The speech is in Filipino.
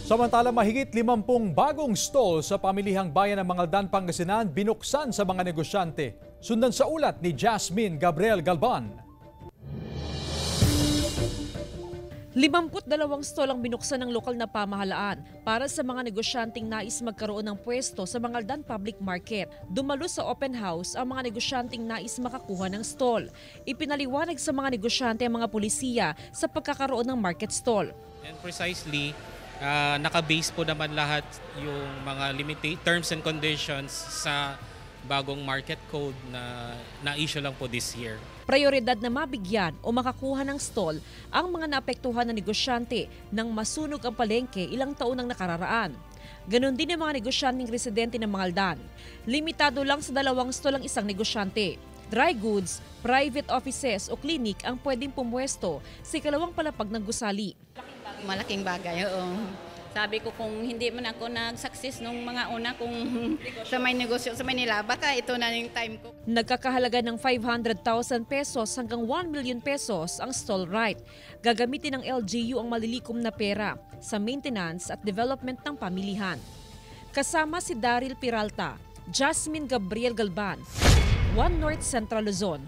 Samantala, mahigit 50 bagong stall sa pamilihang bayan ng Mangaldan, Pangasinan binuksan sa mga negosyante. Sundan sa ulat ni Jasmine Gabriel Galban. 52 stall ang binuksan ng lokal na pamahalaan para sa mga negosyanteng nais magkaroon ng pwesto sa Mangaldan Public Market. Dumalo sa open house ang mga negosyanteng nais makakuha ng stall. Ipinaliwanag sa mga negosyante ang mga pulisiya sa pagkakaroon ng market stall. And precisely, naka-base po naman lahat yung mga terms and conditions sa bagong market code na na-issue lang po this year. Prioridad na mabigyan o makakuha ng stall ang mga naapektuhan na negosyante nang masunog ang palengke ilang taon nang nakararaan. Ganon din ang mga negosyanteng residente ng Mangaldan. Limitado lang sa 2 stall ang isang negosyante. Dry goods, private offices o clinic ang pwedeng pumwesto sa ikalawang palapag ng gusali. Malaking bagay, oo. Sabi ko kung hindi man ako nag-success nung mga una kung sa may negosyo sa Manila, baka ito na yung time ko. Nagkakahalaga ng 500,000 pesos hanggang 1 million pesos ang stall right. Gagamitin ng LGU ang malilikom na pera sa maintenance at development ng pamilihan. Kasama si Daryl Peralta, Jasmine Gabriel Galban, One North Central Luzon.